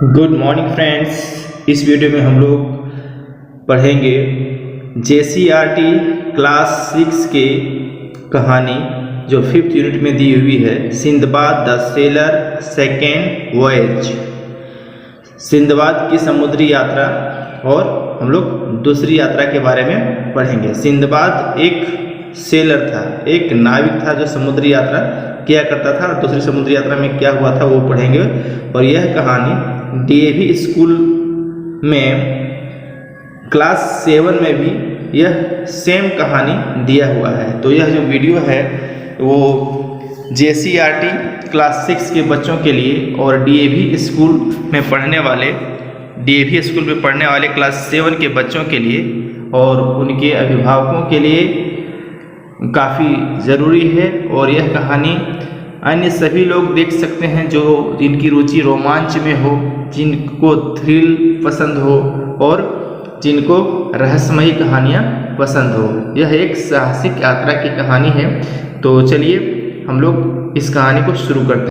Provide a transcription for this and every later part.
Good morning friends. इस video में हम लोग पढ़ेंगे JCRT क्लास 6 के कहानी जो 5th यूनिट में दी हुई है, Sinbad the seller second voyage. Sinbad की समुद्री यात्रा और हम लोग दूसरी यात्रा के बारे में पढ़ेंगे। सिंदबाद एक सेलर था, एक नाविक था जो समुद्री यात्रा किया करता था और दूसरी समुद्री यात्रा में क्या हुआ था वो पढ़ेंगे। और यह कहानी DAV स्कूल में क्लास 7 में भी यह सेम कहानी दिया हुआ है। तो यह जो वीडियो है वो JCRT क्लास 6 के बच्चों के लिए और DAV स्कूल में पढ़ने वाले क्लास 7 के बच्चों के लिए और उनके अभिभावकों के लिए काफ़ी ज़रूरी है। और यह कहानी अन्य सभी लोग देख सकते हैं जो जिनकी रुचि रोमांच में हो, जिनको थ्रिल पसंद हो और जिनको रहस्यमयी कहानियाँ पसंद हो। यह एक साहसिक यात्रा की कहानी है। तो चलिए हम लोग इस कहानी को शुरू करते हैं।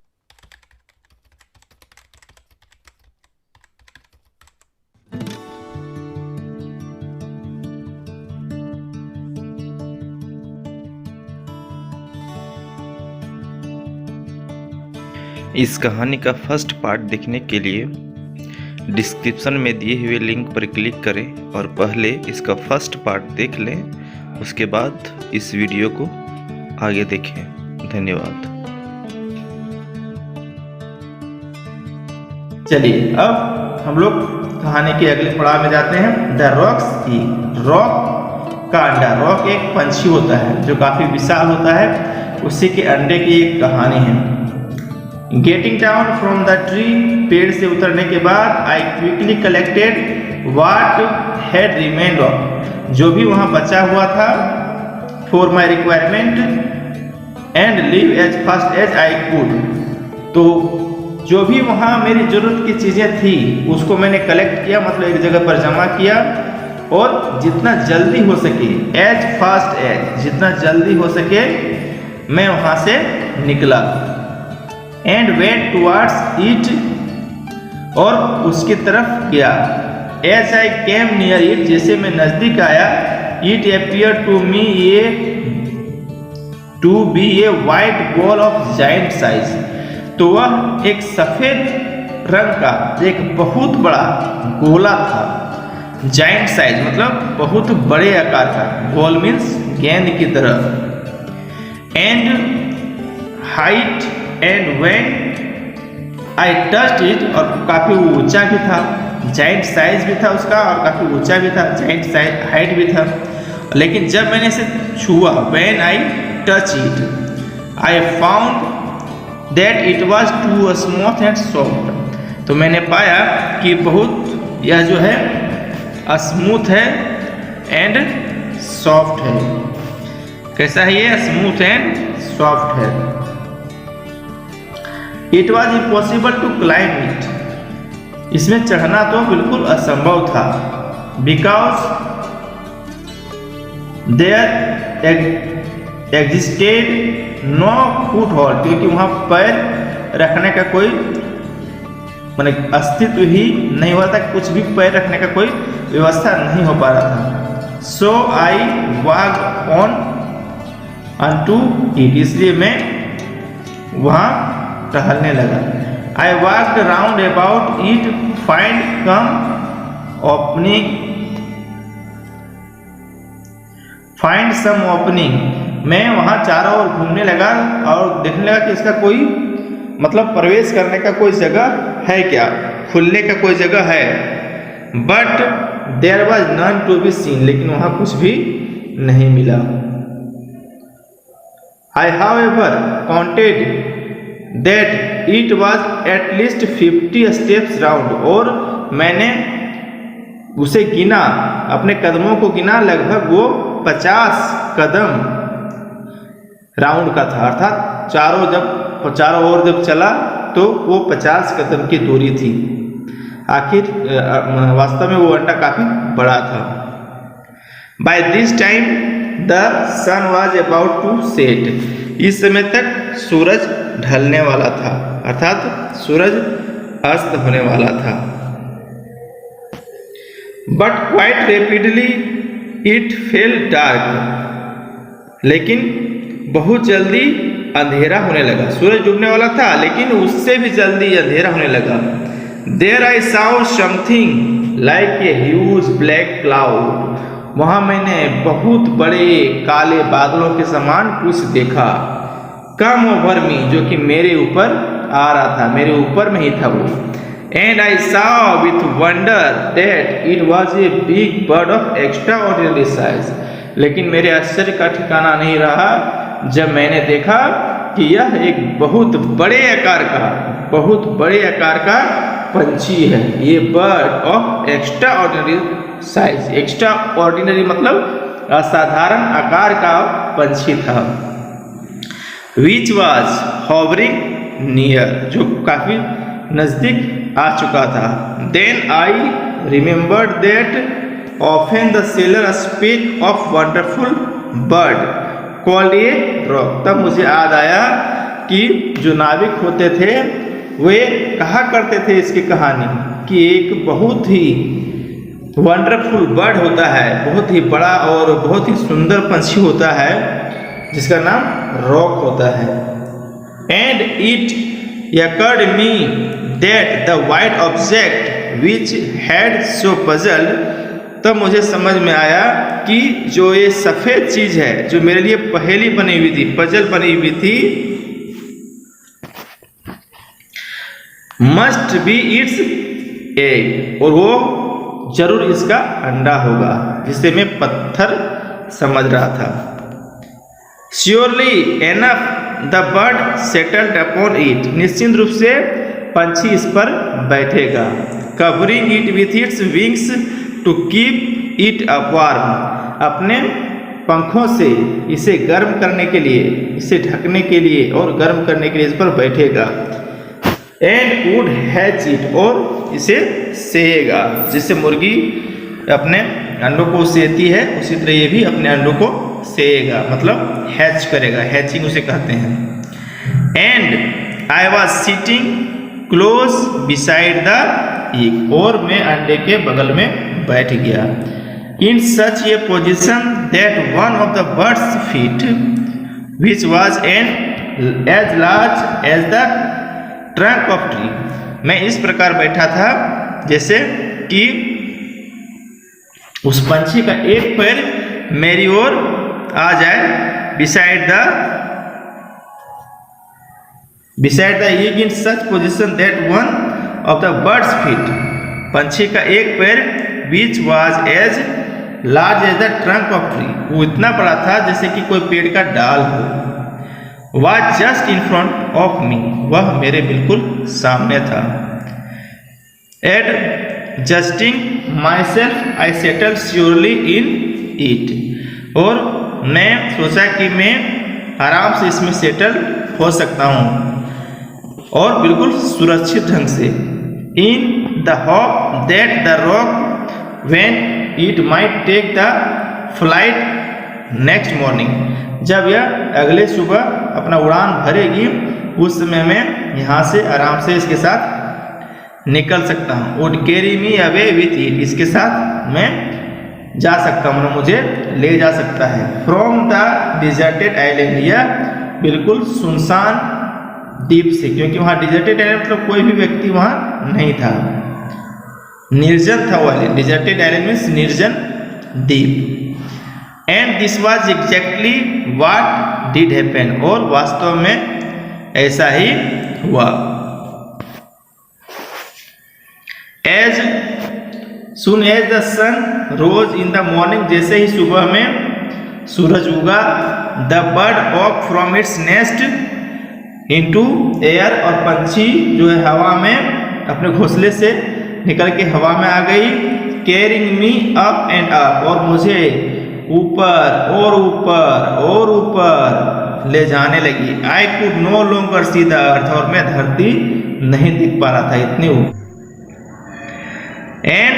इस कहानी का फर्स्ट पार्ट देखने के लिए डिस्क्रिप्शन में दिए हुए लिंक पर क्लिक करें और पहले इसका फर्स्ट पार्ट देख लें, उसके बाद इस वीडियो को आगे देखें। धन्यवाद। चलिए अब हम लोग कहानी के अगले पड़ाव में जाते हैं। द रॉक्स की रॉक का अंडा। रॉक एक पंछी होता है जो काफी विशाल होता है, उसी के अंडे की एक कहानी है। Getting down from the tree, पेड़ से उतरने के बाद I quickly collected what had remained of, जो भी वहाँ बचा हुआ था, for my requirement and leave as fast as I could. तो जो भी वहाँ मेरी जरूरत की चीज़ें थी उसको मैंने कलेक्ट किया, मतलब एक जगह पर जमा किया और जितना जल्दी हो सके, एज फास्ट एज, जितना जल्दी हो सके मैं वहाँ से निकला। एंड वेंट टुवार्ड्स इट, और उसकी तरफ गया। As I came near it, जैसे मैं नजदीक आया, it appear to be a white ball of giant size. तो वह एक सफेद रंग का एक बहुत बड़ा गोला था। जाइंट साइज मतलब बहुत बड़े आकार का, बॉल मीन्स गेंद की तरह। And height and when I touched it, और काफ़ी ऊंचा भी था। जाइंट साइज भी था उसका और काफ़ी ऊंचा भी था, जाइंट साइज हाइट भी था। लेकिन जब मैंने इसे छुआ, when I touch it I found that it was too smooth and soft. तो मैंने पाया कि बहुत यह जो है स्मूथ है एंड सॉफ्ट है। कैसा है ये? स्मूथ एंड सॉफ्ट है। It was impossible to climb it, इसमें चढ़ना तो बिल्कुल असंभव था। Because there existed no foothold, क्योंकि वहाँ पैर रखने का कोई अस्तित्व ही नहीं हुआ था, कुछ भी पैर रखने का कोई व्यवस्था नहीं हो पा रहा था। So I walk on unto it, इसलिए मैं वहाँ टहलने लगा। I walked round about it, find come opening, find some opening. मैं वहाँ चारों ओर घूमने लगा और देखने लगा कि इसका कोई मतलब प्रवेश करने का कोई जगह है क्या, खुलने का कोई जगह है। But there was none to be seen, लेकिन वहाँ कुछ भी नहीं मिला। I however counted that it was at least 50 steps round, और मैंने उसे गिना, अपने कदमों को गिना, लगभग वो 50 कदम राउंड का था। अर्थात चारों ओर जब चला तो वो 50 कदम की दूरी थी। आखिर वास्तव में वो अंडा काफी बड़ा था। By this time the sun was about to set, इस समय तक सूरज ढलने वाला था, अर्थात सूरज अस्त होने वाला था। But quite rapidly it fail dark, लेकिन बहुत जल्दी अंधेरा होने लगा। सूरज डूबने वाला था लेकिन उससे भी जल्दी अंधेरा होने लगा। देयर आई साउ something like a huge black cloud, वहां मैंने बहुत बड़े काले बादलों के समान कुछ देखा। कम ओवर मी, जो कि मेरे ऊपर आ रहा था, मेरे ऊपर में ही था वो। And I saw with wonder that it was a big bird of extraordinary size, लेकिन मेरे आश्चर्य का ठिकाना नहीं रहा जब मैंने देखा कि यह एक बहुत बड़े आकार का पंछी है। ये bird of extra ordinary size, extra ordinary मतलब असाधारण आकार का पंछी था। विच वॉज हॉवरिंग नियर, जो काफी नजदीक आ चुका था। Then I remembered that often the sailor speak of wonderful bird called a roc, तब मुझे याद आया कि जो नाविक होते थे वे कहा करते थे इसकी कहानी कि एक बहुत ही वंडरफुल बर्ड होता है, बहुत ही बड़ा और बहुत ही सुंदर पंछी होता है जिसका नाम रॉक होता है। And it occurred me that the white object which had so puzzled, तब मुझे समझ में आया कि जो ये सफेद चीज है जो मेरे लिए पहेली बनी हुई थी, पजल बनी हुई थी, मस्ट बी इट्स एग, और वो जरूर इसका अंडा होगा, जिसे मैं पत्थर समझ रहा था। Surely enough the bird settled upon it, निश्चित रूप से पंछी इस पर बैठेगा। Covering it with its wings to keep it warm, अपने पंखों से इसे गर्म करने के लिए, इसे ढकने के लिए और गर्म करने के लिए इस पर बैठेगा। एंड वुड हैच इट, और इसे सेएगा, जिससे मुर्गी अपने अंडों को सेती है उसी तरह ये भी अपने अंडों को सेएगा, मतलब हैच करेगा, हैचिंग उसे कहते हैं। And I was sitting close beside the egg, और मैं अंडे के बगल में बैठ गया। In such a position that one of the birds feet which was as large as the trunk of tree, मैं इस प्रकार बैठा था जैसे कि उस पंछी का एक पैर मेरी ओर आ जाए। Beside the egg in such position that one of the birds feet, पंछी का एक पैर which was as large as the trunk of tree, वो इतना बड़ा था जैसे कि कोई पेड़ का डाल हो। Was just in front of me, वह मेरे बिल्कुल सामने था। Adjusting myself I settle surely in it, और मैं सोचा कि मैं आराम से इसमें सेटल हो सकता हूँ और बिल्कुल सुरक्षित ढंग से। In the hope that the roc when it might take the flight next morning, जब यह अगले सुबह अपना उड़ान भरेगी उस समय मैं यहाँ से आराम से इसके साथ निकल सकता हूँ। Would carry me away with it, इसके साथ मैं जा सकता हूँ, मुझे ले जा सकता है। फ्रॉम द डिजर्टेड आइलैंड, यह बिल्कुल सुनसान द्वीप से, क्योंकि वहाँ डिजर्टेड आइलैंड मतलब कोई भी व्यक्ति वहाँ नहीं था, निर्जन था वो आइलैंड। डिजर्टेड आइलैंड मीन्स निर्जन द्वीप। And this was exactly what did happen, और वास्तव में ऐसा ही हुआ। As soon as the sun rose in the morning, जैसे ही सुबह में सूरज उगा, the bird walk from its nest into air, और पंछी जो है हवा में अपने घोंसले से निकल के हवा में आ गई। Carrying me up and up, और मुझे ऊपर और ऊपर और ऊपर ले जाने लगी। I could no longer see the earth, और मैं धरती नहीं दिख पा रहा था, इतनी ऊपर। And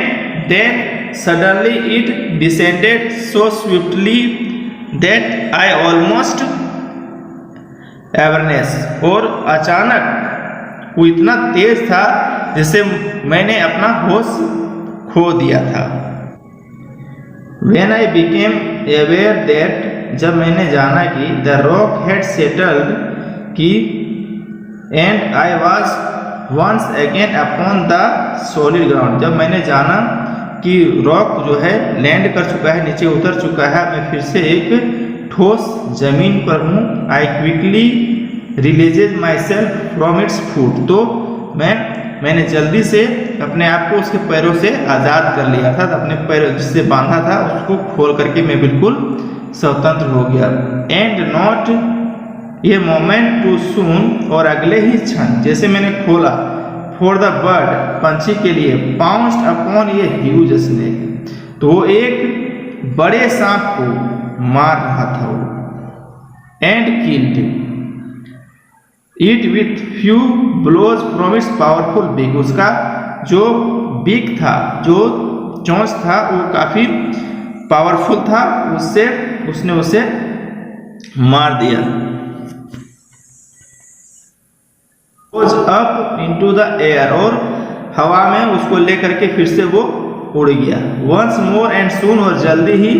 then suddenly it descended so swiftly that I almost awareness, और अचानक वो इतना तेज था जिससे मैंने अपना होश खो दिया था। When I became aware that, जब मैंने जाना कि the rock had settled कि and I was once again upon the solid ground, जब मैंने जाना कि रॉक जो है लैंड कर चुका है, नीचे उतर चुका है, मैं फिर से एक ठोस जमीन पर हूँ। I quickly released myself from its foot, तो मैंने जल्दी से अपने आप को उसके पैरों से आज़ाद कर लिया था, अपने पैरों जिससे बांधा था उसको खोल करके मैं बिल्कुल स्वतंत्र हो गया। And not a moment too soon, और अगले ही क्षण जैसे मैंने खोला, फॉर द बर्ड, पंछी के लिए, pounced upon a huge snake, तो वो एक बड़े सांप को मार रहा था वो। And killed it with few blows from its powerful big, उसका जो बिग था, जो चोंच था, वो काफी पावरफुल था, उससे उसने उसे मार दिया। अप इनटू द एयर, और हवा में उसको लेकर के फिर से वो उड़ गया। वंस मोर एंड सून, और जल्दी ही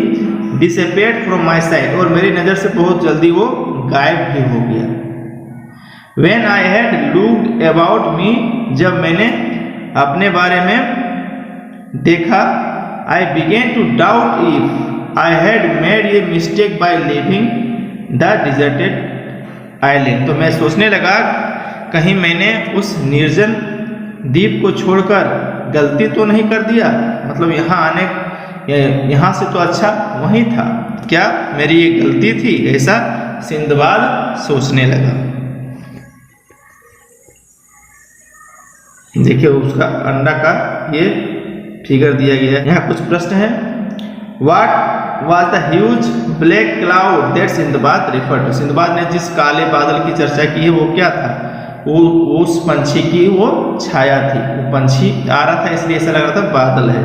डिसअपियर्ड फ्रॉम माई साइट, और मेरी नजर से बहुत जल्दी वो गायब भी हो गया। When I had looked about me, जब मैंने अपने बारे में देखा, I began to doubt if I had made a mistake by leaving the deserted island, तो मैं सोचने लगा कहीं मैंने उस निर्जन द्वीप को छोड़कर गलती तो नहीं कर दिया, मतलब यहाँ से तो अच्छा वहीं था, क्या मेरी ये गलती थी? ऐसा सिंदबाद सोचने लगा। देखिए उसका अंडा का ये फिगर दिया गया है। यहाँ कुछ प्रश्न है। What was the huge black cloud that Sindbad referred to, Sindbad ने जिस काले बादल की चर्चा की है वो क्या था? वो उस पंछी की वो छाया थी, वो पंछी आ रहा था इसलिए ऐसा लग रहा था बादल है।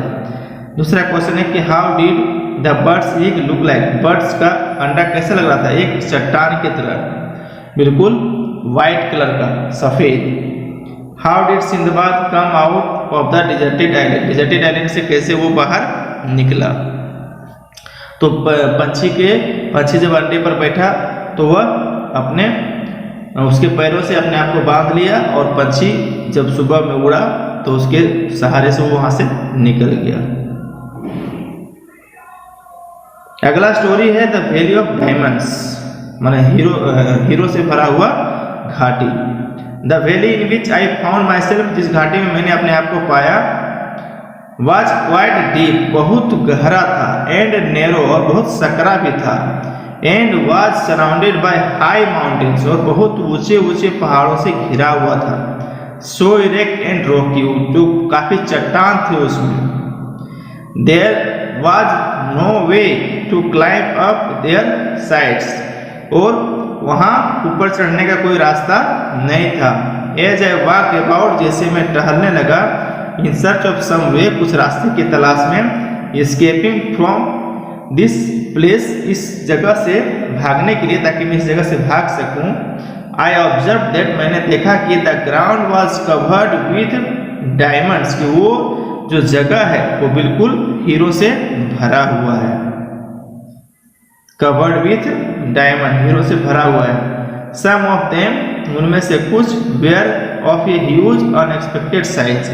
दूसरा क्वेश्चन है कि how did the birds egg look like, birds का अंडा कैसा लग रहा था? एक चट्टान की तरह, बिल्कुल वाइट कलर का, सफेद। How did Sinbad come out of the deserted island, deserted island से कैसे वो बाहर निकला? तो पंछी जब अंडे पर बैठा तो वह उसके पैरों से अपने आप को बांध लिया, और पंछी जब सुबह में उड़ा तो उसके सहारे से वो वहां से निकल गया। अगला स्टोरी है द वैली ऑफ डायमंड्स, माने हीरो से भरा हुआ घाटी। The valley in which I found my self, जिस घाटी में मैंने अपने आप को पाया, वॉज क्वाइट डीप, बहुत गहरा था, एंड नैरो, और बहुत सकरा भी था, and was surrounded by high mountains, और बहुत ऊंचे ऊंचे पहाड़ों से घिरा हुआ था। सो इरेक्ट एंड रॉकी, जो काफी चट्टान थे उसमें। There was no way to climb up their sides, और वहां ऊपर चढ़ने का कोई रास्ता नहीं था। एज आई वॉक अबाउट, जैसे मैं टहलने लगा, इन सर्च ऑफ सम वे, कुछ रास्ते की तलाश में, एस्केपिंग फ्रॉम दिस प्लेस, इस जगह से भागने के लिए, ताकि मैं इस जगह से भाग सकूं। आई ऑब्जर्व दैट, मैंने देखा कि the ground was covered with diamonds, कि वो जो जगह है वो बिल्कुल हीरो से भरा हुआ है। कवर्ड विथ डायमंड, हीरो से भरा हुआ है। सम ऑफ देम, उनमें से कुछ, were of a huge unexpected size,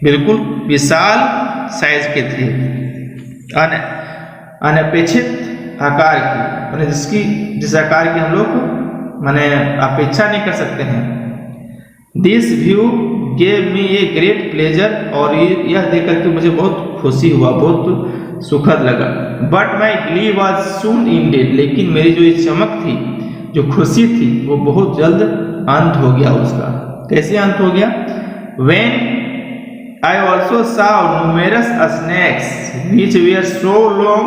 बिल्कुल विशाल साइज के थे, अनपेक्षित आकार की, माने जिस आकार की हम लोग माने अपेक्षा नहीं कर सकते हैं। This view gave me a great pleasure, और यह देख करके मुझे बहुत खुशी हुआ, बहुत सुखद लगा। But my Glee was soon ended, लेकिन मेरी जो ये चमक थी, जो खुशी थी, वो बहुत जल्द अंत हो गया उसका। कैसे अंत हो गया? When I also saw numerous snakes which were so long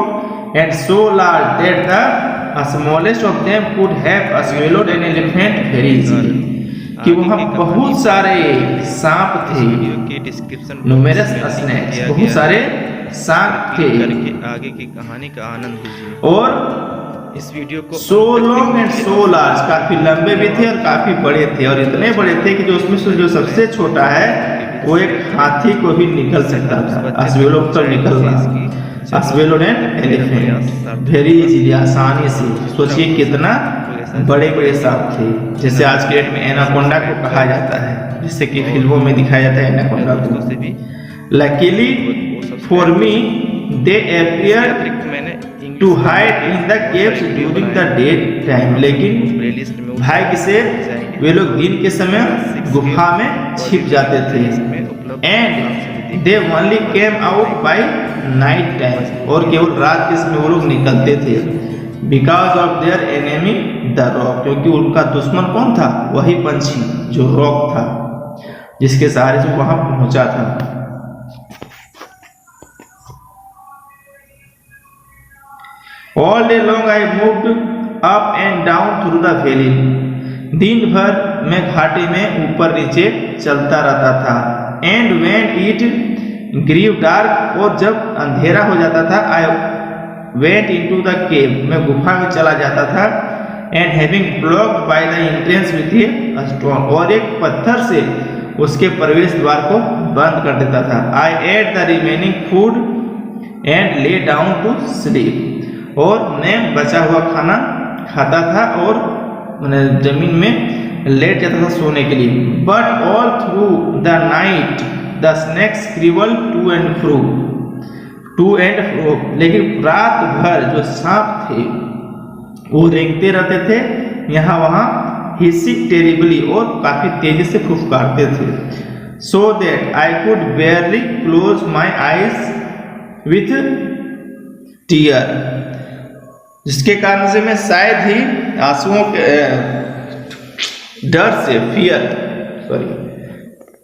and so large that the smallest of them could have swallowed an elephant very easily. कि वहाँ बहुत सारे सांप थे, numerous snakes, बहुत सारे सांप थे, आगे की कहानी का आनंद लीजिए। और इस वीडियो को so long and so large, काफी लंबे भी थे और काफी बड़े थे, और इतने बड़े थे कि जो उसमें से जो सबसे छोटा है वो एक हाथी को भी निकल सकता था। अस्वेलो तो निकल रहा, अस्वेलो ने एलिफेंट वेरी इजीली, आसानी से। सोचिए कितना बड़े बड़े सांप थे, जैसे आज के डेट में एनाकोंडा को कहा जाता है, जिससे कि फिल्मों में दिखाया जाता है एनाकोंडा को। Luckily for me they appear to hide in the caves during the daytime, लेकिन भाग्य से वे लोग दिन के समय गुफा में छिप जाते थे। And they only came out by night time, और केवल रात के समय वो लोग निकलते थे। Because of their enemy the rock, क्योंकि उनका दुश्मन कौन था? वही पंछी जो रॉक था, जिसके सहारे से वहां पहुंचा था। All day long I moved up and down through the valley. दिन भर मैं घाटी में ऊपर नीचे चलता रहता था। And when it grew dark, और जब अंधेरा हो जाता था, I went into the cave, मैं गुफा में चला जाता था। And having blocked by the entrance with a stone, और एक पत्थर से उसके प्रवेश द्वार को बंद कर देता था। I ate the remaining food and lay down to sleep, और मैं बचा हुआ खाना खाता था और जमीन में लेट जाता था सोने के लिए। But all through the night the snakes crawl to and fro, लेकिन रात भर जो सांप थे वो रेंगते रहते थे यहाँ वहाँ, हिसिंग टेरिबली, और काफी तेजी से फुफकारते थे। So that I could barely close my eyes with tear, जिसके कारण से मैं शायद ही आंसुओं के डर से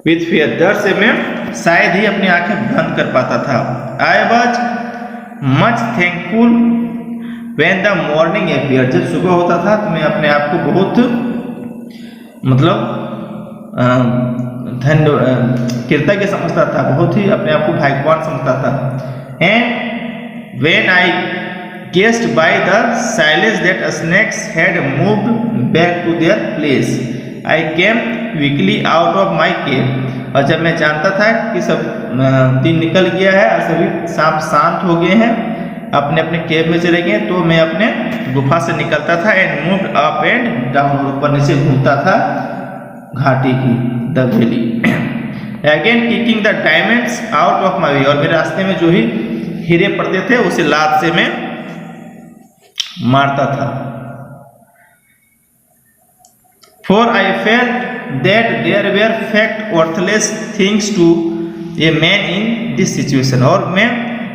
विथ फियर, डर से मैं शायद ही अपनी आंखें बंद कर पाता था। I was much thankful when the morning appear, जब सुबह होता था तो मैं अपने आप को बहुत कृतज्ञ समझता था, बहुत ही अपने आप को भाग्यवान समझता था। And when I guessed by the silence that snakes had moved back to their place, I came quickly out of my cave, और जब मैं जानता था कि सब दिन निकल गया है और सभी सांप शांत हो गए हैं, अपने अपने केव में चले गए, तो मैं अपने गुफा से निकलता था। And moved up and down, ऊपर नीचे घूमता था घाटी की, the valley. Again kicking the diamonds out of my way, और मेरे रास्ते में जो ही हीरे पड़ते थे उसे लात से मैं मारता था। For I felt that there were fact worthless things to a man in this situation, और मैं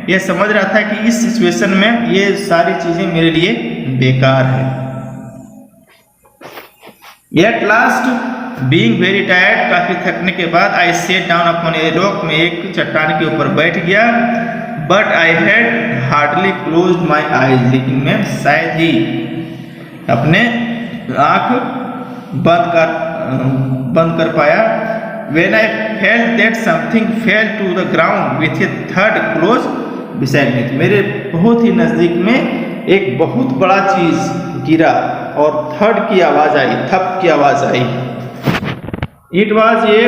ये समझ रहा था कि इस सिचुएशन में ये सारी चीजें मेरे लिए बेकार है। At last, being very tired, काफी थकने के बाद, I sat down upon a rock, मैं एक चट्टान के ऊपर बैठ गया। But I had hardly closed my eyes, लेकिन मैं शायद ही अपने आँख बंद कर पाया। When I felt that something fell to the ground with a थर्ड क्लोज बिसाइड मी, मेरे बहुत ही नज़दीक में एक बहुत बड़ा चीज गिरा और थर्ड की आवाज़ आई, थप की आवाज़ आई। It was a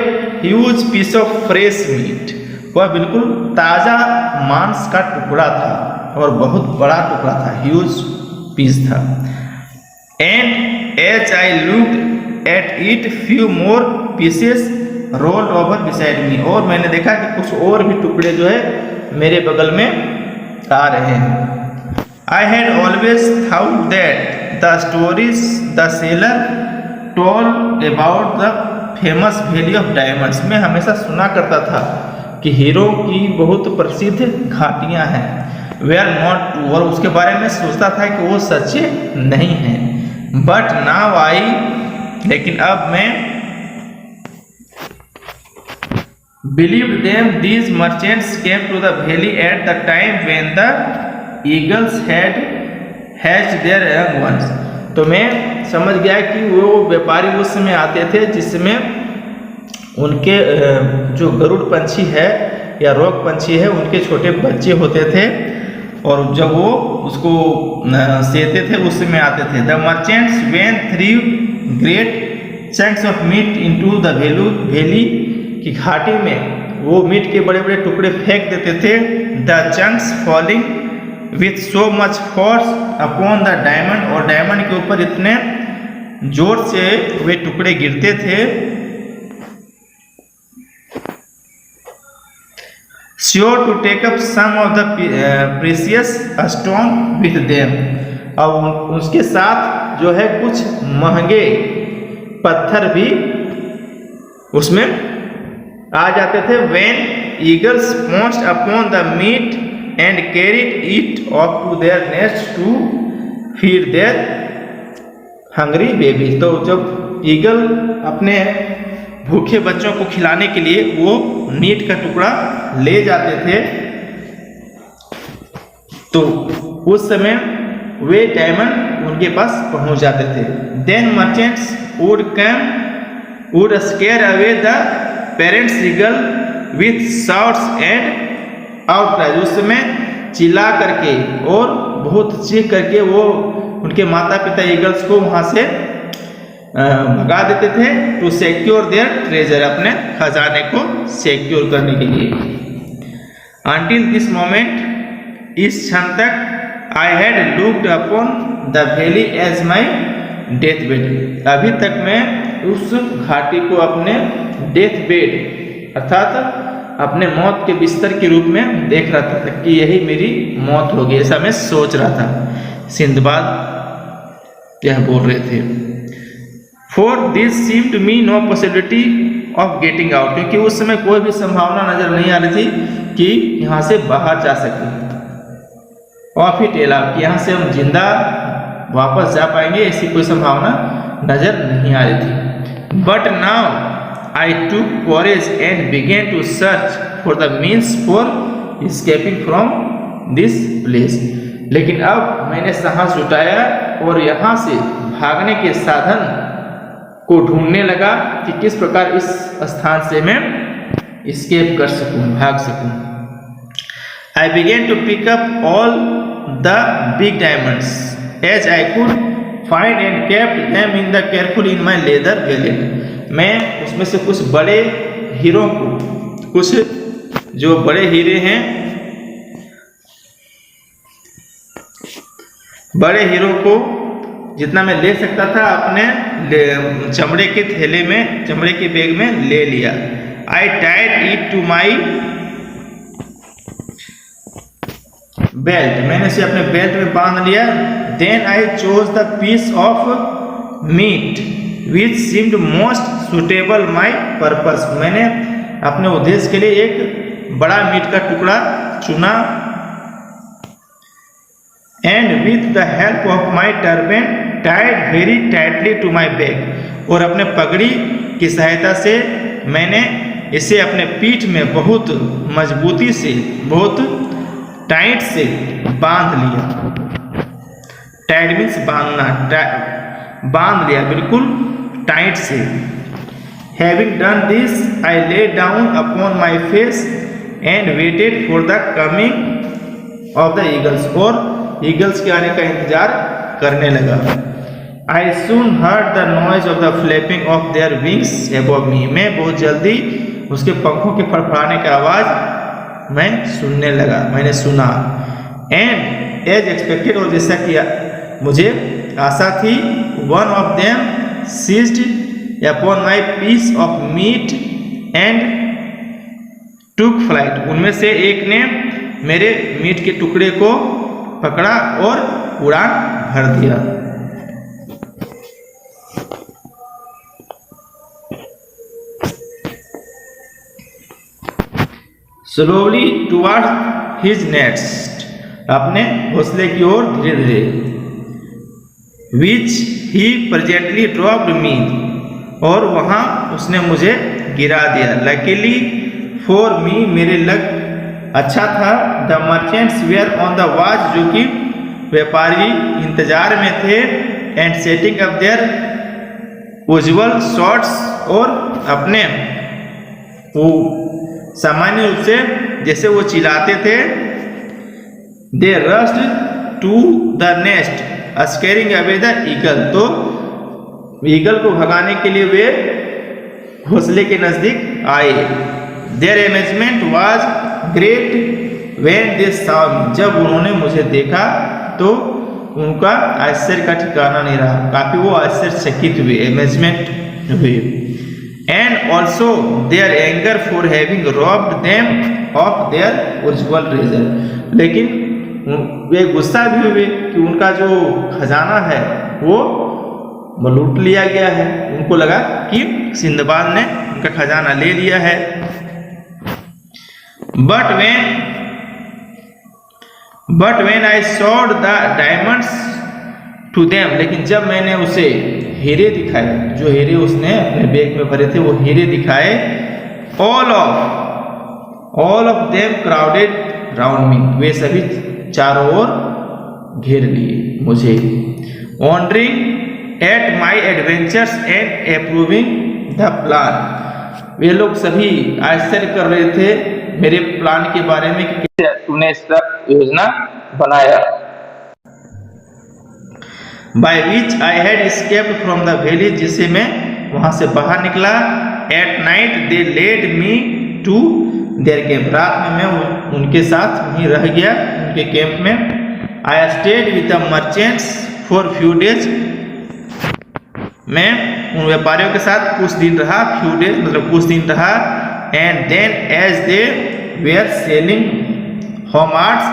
huge piece of fresh meat, वह बिल्कुल ताज़ा मांस का टुकड़ा था और बहुत बड़ा टुकड़ा था, ह्यूज पीस था। And as I looked at it few more pieces rolled over beside me, और मैंने देखा कि कुछ और भी टुकड़े जो है मेरे बगल में आ रहे हैं। I had always thought that the stories the seller told about the famous valley of diamonds, मैं हमेशा सुना करता था कि हीरो की बहुत प्रसिद्ध घाटियां हैं, वे आर नॉट ट्रू, और उसके बारे में सोचता था कि वो सच्चे नहीं हैं। बट नाउ आई, लेकिन अब मैं believe them these merchants came to the valley at the time when the eagles had hatched their young ones, तो मैं समझ गया कि वो व्यापारी उस समय आते थे जिसमें उनके जो गरुड़ पंछी है या रॉक पंछी है उनके छोटे बच्चे होते थे, और जब वो उसको सेते थे उस समय आते थे। The merchants when three great chunks of meat into the valley कि घाटी में वो मीट के बड़े बड़े टुकड़े फेंक देते थे। The chunks falling with so much force upon the diamond, और डायमंड के ऊपर इतने जोर से वे टुकड़े गिरते थे। Sure to take up some of the precious stone with them, और उसके साथ जो है कुछ महंगे पत्थर भी उसमें आ जाते थे। When eagles pounced upon the meat and carried it off to their nest to feed their hungry baby, तो जब ईगल अपने भूखे बच्चों को खिलाने के लिए वो मीट का टुकड़ा ले जाते थे, तो उस समय वे डायमंड उनके पास पहुंच जाते थे। Then merchants would scare away the parents eagle with shouts and outcries, उस समय चिल्ला करके और बहुत चीख करके वो उनके माता पिता ईगल्स को वहां से भगा देते थे। टू सिक्योर देयर ट्रेजर, अपने खजाने को सिक्योर करने के लिए। अंटिल दिस मोमेंट, इस क्षण तक I had looked upon the valley as my deathbed, अभी तक मैं उस घाटी को अपने डेथ बेड अर्थात अपने मौत के बिस्तर के रूप में देख रहा था कि यही मेरी मौत होगी, ऐसा मैं सोच रहा था। सिंदबाद यह बोल रहे थे। For this seemed me know possibility of getting out, क्योंकि उस समय कोई भी संभावना नजर नहीं आ रही थी कि यहाँ से बाहर जा सके। ऑफ इट एलाव, कि यहाँ से हम जिंदा वापस जा पाएंगे, ऐसी कोई संभावना नजर नहीं आ रही थी। But now I took courage and began to search for the means for escaping from this place, लेकिन अब मैंने साहस जुटाया और यहाँ से भागने के साधन को ढूंढने लगा कि किस प्रकार इस स्थान से मैं एस्केप कर सकूं, भाग सकूं। I began to pick up all the big diamonds as I could find and kept them in the carefully in my leather wallet. मैं उसमें से कुछ बड़े हीरों को, कुछ जो बड़े हीरे हैं, बड़े हीरो को जितना मैं ले सकता था अपने चमड़े के थैले में, चमड़े के बैग में ले लिया। I tied it to my belt, मैंने इसे अपने बेल्ट में बांध लिया। Then I chose the piece of meat which seemed most suitable my purpose, मैंने अपने उद्देश्य के लिए एक बड़ा मीट का टुकड़ा चुना। And with the help of my turban tied very tightly to my back, और अपने पगड़ी की सहायता से मैंने इसे अपने पीठ में बहुत मजबूती से, बहुत टाइट से बांध लिया। टाइट मीन्स बांधना, बांध लिया बिल्कुल टाइट से। Having done this, I lay down upon my face and waited for the coming of the eagles, और ईगल्स के आने का इंतजार करने लगा। I soon heard the noise of the flapping of their wings above me, मैं बहुत जल्दी उसके पंखों के फड़फड़ाने की आवाज मैं सुनने लगा, मैंने सुना। एंड एज एक्सपेक्टेड, और जैसा कि मुझे आशा थी, one of them seized upon my piece of meat and took flight, उनमें से एक ने मेरे मीट के टुकड़े को पकड़ा और उड़ान भर दिया। Slowly toward his nest, अपने घोंसले की ओर धीरे धीरे। Which he presently dropped me, और वहाँ उसने मुझे गिरा दिया। Luckily for me, मेरे लग अच्छा था। The merchants were on the watch, जो कि व्यापारी इंतजार में थे। And setting up their usual shots, और अपने वो सामान्य रूप से जैसे वो चिल्लाते थे। They rushed to the nest, scaring away the eagle, तो ईगल को भगाने के लिए वे घोंसले के नजदीक आए। Their amazement was great when they saw me, जब उन्होंने मुझे देखा तो उनका आश्चर्य का ठिकाना नहीं रहा, काफी वो आश्चर्यचकित हुए, अमेजमेंट हुए। And also their anger for having robbed them of their original treasure, लेकिन वे गुस्सा भी हुए कि उनका जो खजाना है वो लूट लिया गया है। उनको लगा कि सिंदबाद ने उनका खजाना ले लिया है। But when I showed the diamonds to them, लेकिन जब मैंने उसे हीरे दिखाए, जो हीरे उसने अपने बैग में भरे थे वो हीरे दिखाए, all of them crowded round me, वे सभी चारों ओर घेर लिए मुझे। Wondering at my adventures and approving the plan, वे लोग सभी आश्चर्य कर रहे थे मेरे प्लान के बारे में कि कैसे तूने इसका योजना बनाया। By which I had escaped from the village, जिससे मैं वहां से बाहर निकला। At night they led me to their camp, रात में मैं उनके साथ वहीं रह गया, उनके कैंप में। I stayed with the merchants for few days, मैं उन व्यापारियों के साथ कुछ दिन रहा, फ्यू डेज मतलब कुछ दिन रहा। And then as they were sailing homewards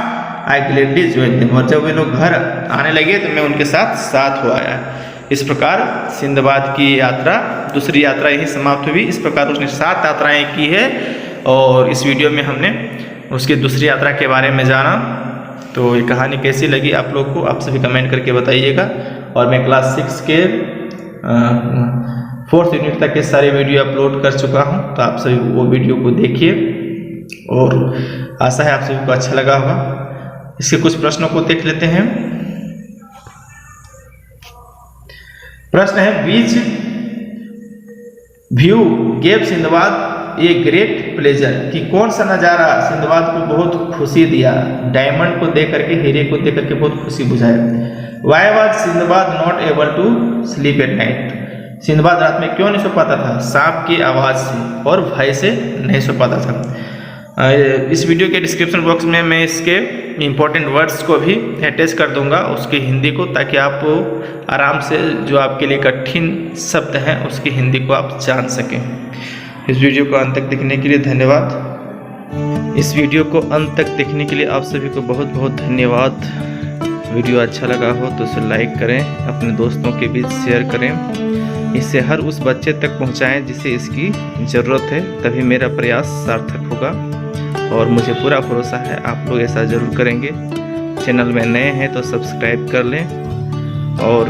I gladly joined them, और जब वे लोग घर आने लगे तो मैं उनके साथ हो आया। इस प्रकार सिंदबाद की यात्रा, दूसरी यात्रा यही समाप्त हुई। इस प्रकार उसने 7 यात्राएं की है और इस वीडियो में हमने उसकी दूसरी यात्रा के बारे में जाना। तो ये कहानी कैसी लगी आप लोग को, आप सभी कमेंट करके बताइएगा। और मैं क्लास 6 के 4th यूनिट तक के सारे वीडियो अपलोड कर चुका हूँ, तो आप सभी वो वीडियो को देखिए और आशा है आप सभी को अच्छा लगा होगा। इसके कुछ प्रश्नों को देख लेते हैं। प्रश्न है, beach view gave Sinbad a great pleasure, कि कौन सा नज़ारा सिंदबाद को बहुत खुशी दिया। डायमंड को देख करके, हीरे को देख करके बहुत खुशी बुझाया। Why was Sindbad not able to sleep at night, Sindbad रात में क्यों नहीं सो पाता था। सांप की आवाज़ से और भय से नहीं सो पाता था। इस वीडियो के डिस्क्रिप्शन बॉक्स में मैं इसके इम्पोर्टेंट वर्ड्स को भी अटैच कर दूंगा, उसकी हिंदी को, ताकि आप आराम से जो आपके लिए कठिन शब्द हैं उसकी हिंदी को आप जान सकें। इस वीडियो को अंत तक देखने के लिए धन्यवाद। इस वीडियो को अंत तक देखने के लिए आप सभी को बहुत बहुत धन्यवाद। वीडियो अच्छा लगा हो तो उसे लाइक करें, अपने दोस्तों के बीच शेयर करें, इसे हर उस बच्चे तक पहुंचाएं जिसे इसकी ज़रूरत है, तभी मेरा प्रयास सार्थक होगा। और मुझे पूरा भरोसा है आप लोग ऐसा ज़रूर करेंगे। चैनल में नए हैं तो सब्सक्राइब कर लें और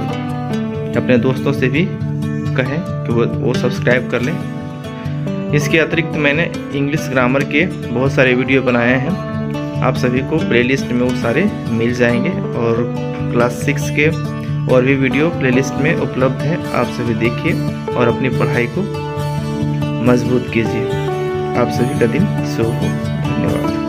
अपने दोस्तों से भी कहें कि वो सब्सक्राइब कर लें। इसके अतिरिक्त मैंने इंग्लिश ग्रामर के बहुत सारे वीडियो बनाए हैं, आप सभी को प्लेलिस्ट में वो सारे मिल जाएंगे। और क्लास 6 के और भी वीडियो प्लेलिस्ट में उपलब्ध है, आप सभी देखिए और अपनी पढ़ाई को मजबूत कीजिए। आप सभी का दिन शुभ हो। धन्यवाद।